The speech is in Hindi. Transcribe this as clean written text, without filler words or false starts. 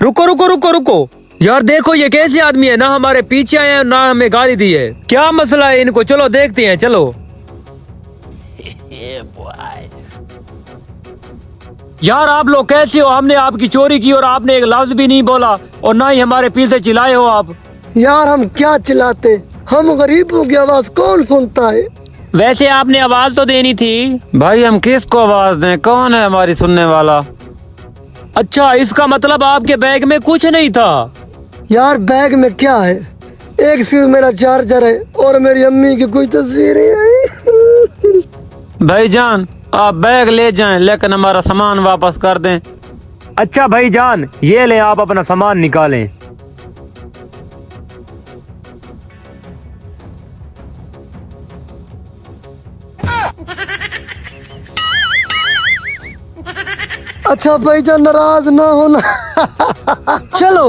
रुको रुको रुको रुको यार, देखो ये कैसे आदमी है, ना हमारे पीछे आए हैं ना हमें गाली दी है। क्या मसला है इनको, चलो देखते हैं। चलो यार आप लोग कैसे हो? हमने आपकी चोरी की और आपने एक लफ्ज भी नहीं बोला और ना ही हमारे पीछे चिल्लाए हो आप। यार हम क्या चिल्लाते, हम गरीबों की आवाज कौन सुनता है। वैसे आपने आवाज तो देनी थी। भाई हम किसको आवाज दें, कौन है हमारी सुनने वाला? अच्छा, इसका मतलब आपके बैग में कुछ नहीं था। यार बैग में क्या है, एक सिर्फ मेरा चार्जर है और मेरी अम्मी की कोई तस्वीरें हैं। भाईजान आप बैग ले जाएं लेकिन हमारा सामान वापस कर दें। अच्छा भाईजान, ये ले आप अपना सामान निकालें। अच्छा भाईजान नाराज ना होना। चलो